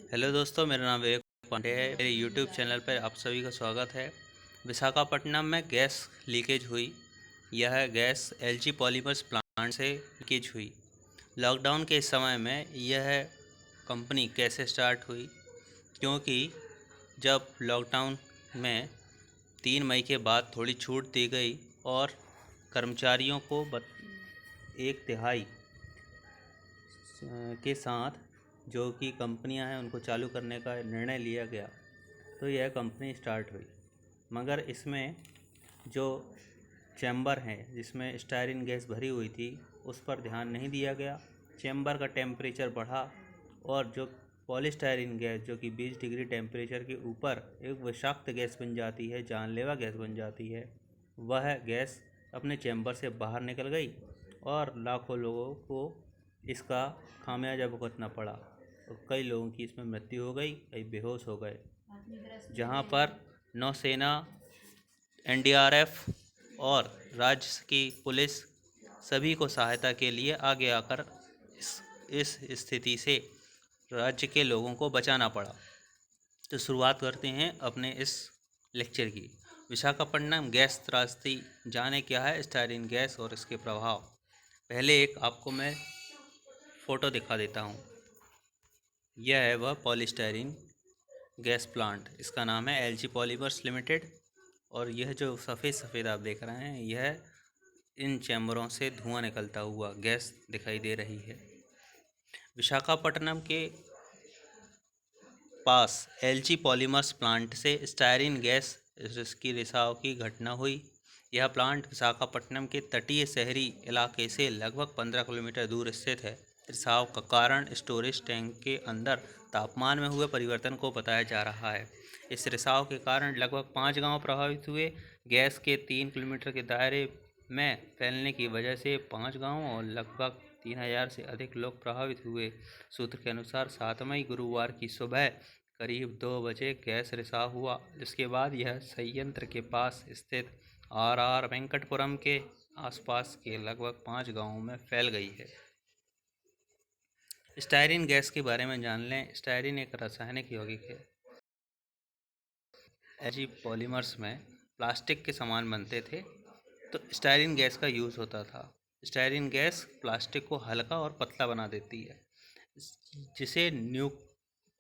Hello दोस्तों, मेरा नाम विवेक पांडे है। मेरे यूट्यूब चैनल पर आप सभी का स्वागत है। विशाखापट्टनम में गैस लीकेज हुई। यह गैस एलजी पॉलीमर्स प्लांट से लीकेज हुई। लॉकडाउन के समय में यह कंपनी कैसे स्टार्ट हुई? क्योंकि जब लॉकडाउन में 3 मई के बाद थोड़ी छूट दी गई और कर्मचारियों को 1/3 के साथ जो कि कंपनियां हैं उनको चालू करने का निर्णय लिया गया, तो यह कंपनी स्टार्ट हुई। मगर इसमें जो चैम्बर हैं जिसमें स्टायरिन गैस भरी हुई थी उस पर ध्यान नहीं दिया गया। चैम्बर का टेम्परेचर बढ़ा और जो पॉलीस्टायरिन गैस जो कि 20 डिग्री टेम्परेचर के ऊपर एक विषाक्त गैस बन जाती है, जानलेवा गैस बन जाती है, वह गैस अपने चैम्बर से बाहर निकल गई और लाखों लोगों को इसका खामियाजा भुगतना पड़ा और कई लोगों की इसमें मृत्यु हो गई, कई बेहोश हो गए। जहां पर नौसेना, एनडीआरएफ और राज्य की पुलिस सभी को सहायता के लिए आगे आकर इस स्थिति से राज्य के लोगों को बचाना पड़ा। तो शुरुआत करते हैं अपने इस लेक्चर की। विशाखापट्टनम गैस त्रासदी, जाने क्या है स्टायरिन गैस और इसके प्रभाव। पहले एक आपको मैं फ़ोटो दिखा देता हूँ। यह है वह पॉलीस्टायरिन गैस प्लांट। इसका नाम है एलजी पॉलीमर्स लिमिटेड और यह जो सफ़ेद सफ़ेद आप देख रहे हैं, यह इन चैम्बरों से धुआं निकलता हुआ गैस दिखाई दे रही है। विशाखापट्टनम के पास एलजी पॉलीमर्स प्लांट से स्टायरिन गैस की रिसाव की घटना हुई। यह प्लांट विशाखापट्टनम के तटीय शहरी इलाके से लगभग 15 किलोमीटर दूर स्थित है। रिसाव का कारण स्टोरेज टैंक के अंदर तापमान में हुए परिवर्तन को बताया जा रहा है। इस रिसाव के कारण लगभग 5 गांव प्रभावित हुए। गैस के 3 किलोमीटर के दायरे में फैलने की वजह से 5 गाँव और लगभग 3000 से अधिक लोग प्रभावित हुए। सूत्र के अनुसार 7 मई गुरुवार की सुबह करीब 2 बजे गैस रिसाव हुआ, जिसके बाद यह संयंत्र के पास स्थित आर वेंकटपुरम के आसपास के लगभग 5 गांवों में फैल गई है। स्टायरिन गैस के बारे में जान लें। स्टायरिन एक रासायनिक यौगिक है। एलजी पॉलीमर्स में प्लास्टिक के सामान बनते थे, तो स्टायरिन गैस का यूज़ होता था। स्टायरिन गैस प्लास्टिक को हल्का और पतला बना देती है, जिसे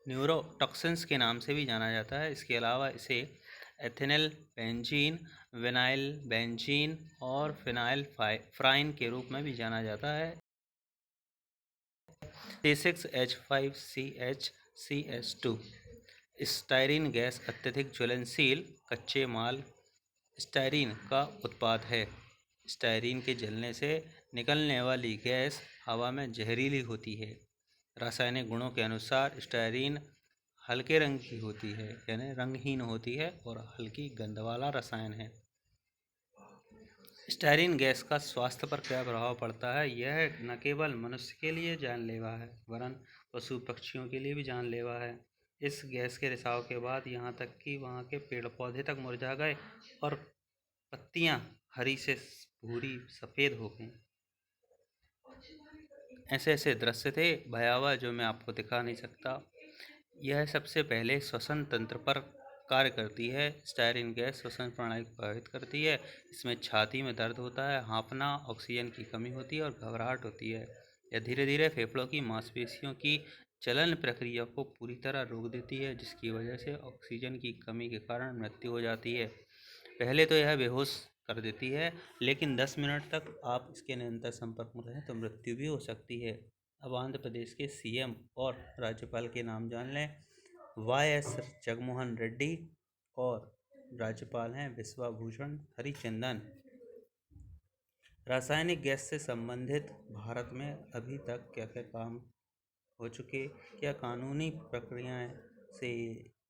न्यूरोटॉक्सिन्स के नाम से भी जाना जाता है। इसके अलावा इसे एथेनल बेंजीन, विनाइल बेंजीन और फिनाइल फ्राइन के रूप में भी जाना जाता है। C6H5CHCS2। स्टायरिन गैस अत्यधिक ज्वलनशील कच्चे माल स्टायरिन का उत्पाद है। स्टायरिन के जलने से निकलने वाली गैस हवा में जहरीली होती है। रासायनिक गुणों के अनुसार स्टायरिन हल्के रंग की होती है, यानी रंगहीन होती है और हल्की गंध वाला रसायन है। स्टायरिन गैस का स्वास्थ्य पर क्या प्रभाव पड़ता है? यह न केवल मनुष्य के लिए जानलेवा है, वरन पशु पक्षियों के लिए भी जानलेवा है। इस गैस के रिसाव के बाद यहाँ तक कि वहाँ के पेड़ पौधे तक मुरझा गए और पत्तियाँ हरी से भूरी सफ़ेद हो गईं। ऐसे ऐसे दृश्य थे भयावह, जो मैं आपको दिखा नहीं सकता। यह सबसे पहले श्वसन तंत्र पर कार्य करती है। स्टायरिन गैस श्वसन प्रणाली को प्रभावित करती है। इसमें छाती में दर्द होता है, हाँफना, ऑक्सीजन की कमी होती है और घबराहट होती है। यह धीरे धीरे फेफड़ों की मांसपेशियों की चलन प्रक्रिया को पूरी तरह रोक देती है, जिसकी वजह से ऑक्सीजन की कमी के कारण मृत्यु हो जाती है। पहले तो यह बेहोश कर देती है, लेकिन 10 मिनट तक आप इसके निरंतर संपर्क में रहें तो मृत्यु भी हो सकती है। अब आंध्र प्रदेश के सीएम और राज्यपाल के नाम जान लें। वाई.एस. जगनमोहन रेड्डी और राज्यपाल हैं बिश्वभूषण हरिचंदन। रासायनिक गैस से संबंधित भारत में अभी तक क्या क्या काम हो चुके, क्या कानूनी प्रक्रियाएं से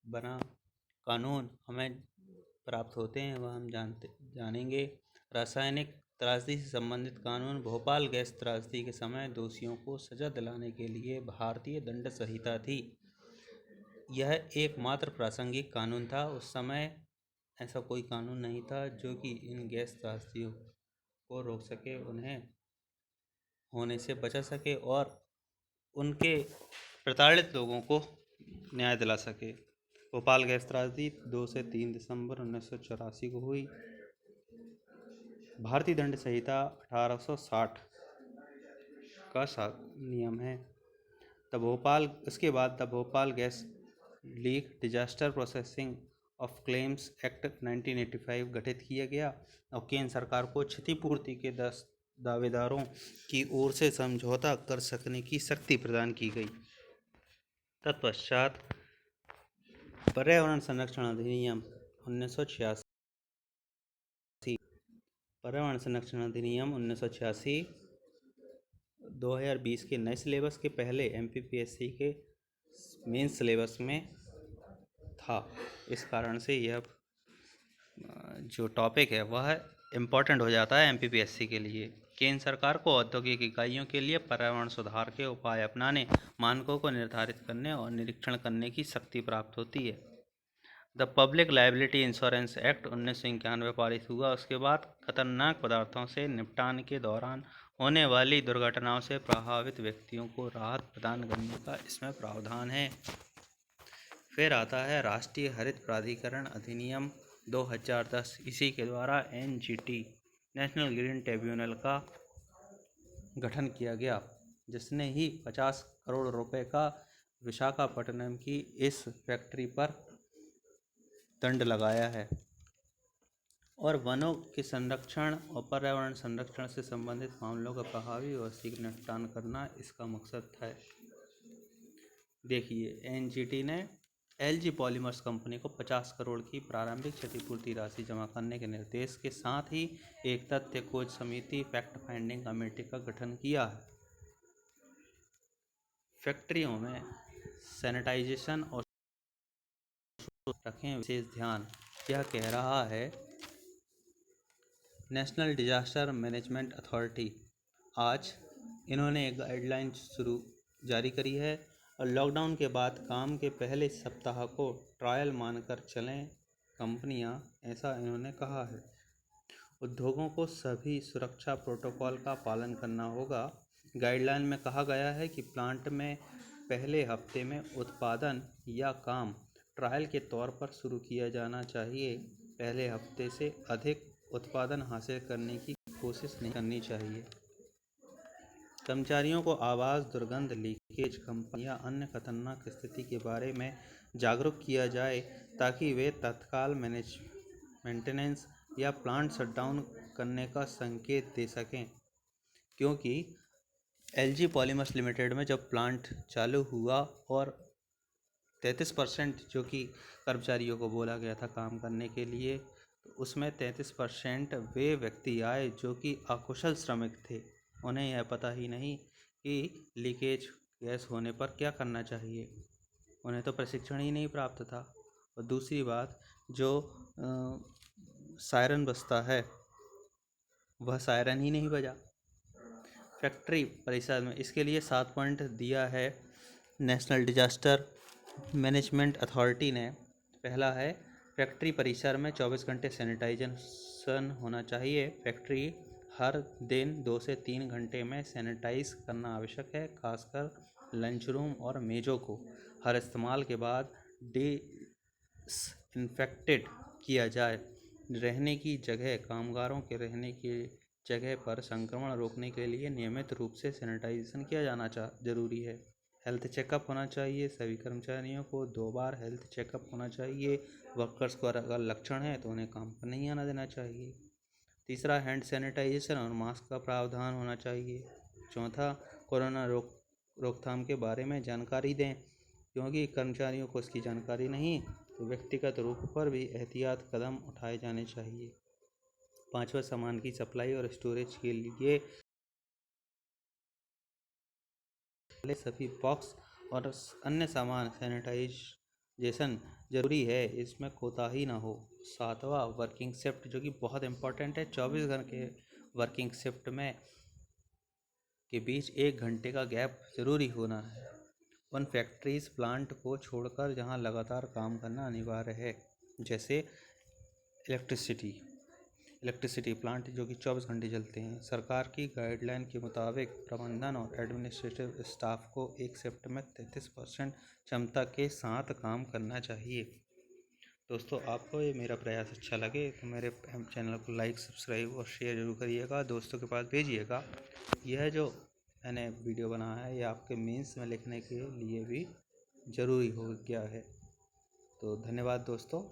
बना कानून हमें प्राप्त होते हैं, वह हम जानेंगे। रासायनिक त्रासदी से संबंधित कानून। भोपाल गैस त्रासदी के समय दोषियों को सजा दिलाने के लिए भारतीय दंड संहिता थी। यह एकमात्र प्रासंगिक कानून था। उस समय ऐसा कोई कानून नहीं था जो कि इन गैस त्रासदियों को रोक सके, उन्हें होने से बचा सके और उनके प्रताड़ित लोगों को न्याय दिला सके। भोपाल गैस त्रासदी 2 से 3 दिसंबर 1984 को हुई। भारतीय दंड संहिता 1860 का नियम है। इसके बाद the Bhopal gas leak disaster processing of claims act 1985 गठित किया गया और केंद्र सरकार को क्षतिपूर्ति के दावेदारों की ओर से समझौता कर सकने की शक्ति प्रदान की गई। तत्पश्चात पर्यावरण संरक्षण अधिनियम 1986 पर्यावरण संरक्षण अधिनियम 1986 2020 के नए सिलेबस के पहले MPPSC के मेन सिलेबस में था। इस कारण से यह जो टॉपिक है वह इम्पोर्टेंट हो जाता है MPPSC के लिए। केंद्र सरकार को औद्योगिक इकाइयों के लिए पर्यावरण सुधार के उपाय अपनाने, मानकों को निर्धारित करने और निरीक्षण करने की शक्ति प्राप्त होती है। The public liability insurance act 1991 पारित हुआ। उसके बाद खतरनाक पदार्थों से निपटान के दौरान होने वाली दुर्घटनाओं से प्रभावित व्यक्तियों को राहत प्रदान करने का इसमें प्रावधान है। फिर आता है राष्ट्रीय हरित प्राधिकरण अधिनियम 2010। इसी के द्वारा NGT नेशनल ग्रीन ट्रिब्यूनल का गठन किया गया, जिसने ही 50 करोड़ रुपए का विशाखापट्टनम की इस फैक्ट्री पर दंड लगाया है। और वनों के संरक्षण और पर्यावरण संरक्षण से संबंधित मामलों का प्रभावी और शीघ्र निपटान करना इसका मकसद है। देखिए, NGT ने LG पॉलीमर्स कंपनी को 50 करोड़ की प्रारंभिक क्षतिपूर्ति राशि जमा करने के निर्देश के साथ ही एक तथ्य खोज समिति फैक्ट फाइंडिंग कमेटी का गठन किया है। फैक्ट्रियों में सैनिटाइजेशन और रखें विशेष ध्यान। यह कह रहा है नेशनल डिजास्टर मैनेजमेंट अथॉरिटी। आज इन्होंने एक गाइडलाइन जारी करी है और लॉकडाउन के बाद काम के पहले सप्ताह को ट्रायल मानकर चलें कंपनियां, ऐसा इन्होंने कहा है। उद्योगों को सभी सुरक्षा प्रोटोकॉल का पालन करना होगा। गाइडलाइन में कहा गया है कि प्लांट में पहले हफ्ते में उत्पादन या काम ट्रायल के तौर पर शुरू किया जाना चाहिए। पहले हफ्ते से अधिक उत्पादन हासिल करने की कोशिश नहीं करनी चाहिए। कर्मचारियों को आवाज़, दुर्गंध, लीकेज, कंपन या अन्य खतरनाक स्थिति के बारे में जागरूक किया जाए ताकि वे तत्काल मेंटेनेंस या प्लांट शटडाउन करने का संकेत दे सकें। क्योंकि LG पॉलीमर्स लिमिटेड में जब प्लांट चालू हुआ और 33% जो कि कर्मचारियों को बोला गया था काम करने के लिए, तो उसमें 33% वे व्यक्ति आए जो कि अकुशल श्रमिक थे। उन्हें यह पता ही नहीं कि लीकेज गैस होने पर क्या करना चाहिए। उन्हें तो प्रशिक्षण ही नहीं प्राप्त था। और दूसरी बात, जो सायरन बजता है वह सायरन ही नहीं बजा फैक्ट्री परिसर में। इसके लिए 7 पॉइंट दिया है नेशनल डिजास्टर मैनेजमेंट अथॉरिटी ने। पहला है फैक्ट्री परिसर में 24 घंटे सैनिटाइजेशन होना चाहिए। फैक्ट्री हर दिन 2 से 3 घंटे में सैनिटाइज करना आवश्यक है। खासकर लंच रूम और मेज़ों को हर इस्तेमाल के बाद डिसइंफेक्टेड किया जाए। रहने की जगह, कामगारों के रहने की जगह पर संक्रमण रोकने के लिए नियमित रूप से सैनिटाइजेशन किया जाना जरूरी है। हेल्थ चेकअप होना चाहिए। सभी कर्मचारियों को 2 बार हेल्थ चेकअप होना चाहिए। वर्कर्स को अगर लक्षण है तो उन्हें काम पर नहीं आना देना चाहिए। तीसरा, हैंड सैनिटाइजेशन और मास्क का प्रावधान होना चाहिए। चौथा, कोरोना रोकथाम के बारे में जानकारी दें, क्योंकि कर्मचारियों को इसकी जानकारी नहीं तो व्यक्तिगत रूप पर भी एहतियात कदम उठाए जाने चाहिए। पांचवा, सामान की सप्लाई और स्टोरेज के लिए सभी बॉक्स और अन्य सामान सैनिटाइजेशन जरूरी है, इसमें कोताही ना हो। सातवां, वर्किंग शिफ्ट, जो कि बहुत इंपॉर्टेंट है। 24 घंटे वर्किंग शिफ्ट में के बीच 1 घंटे का गैप जरूरी होना है। उन फैक्ट्रीज प्लांट को छोड़कर जहां लगातार काम करना अनिवार्य है, जैसे इलेक्ट्रिसिटी। इलेक्ट्रिसिटी प्लांट जो कि 24 घंटे चलते हैं। सरकार की गाइडलाइन के मुताबिक प्रबंधन और एडमिनिस्ट्रेटिव स्टाफ को एक शिफ्ट में 33% क्षमता के साथ काम करना चाहिए। दोस्तों, आपको ये मेरा प्रयास अच्छा लगे तो मेरे चैनल को लाइक, सब्सक्राइब और शेयर जरूर करिएगा, दोस्तों के पास भेजिएगा। यह जो मैंने वीडियो बनाया है ये आपके मेंस में लिखने के लिए भी ज़रूरी हो गया है। तो धन्यवाद दोस्तों।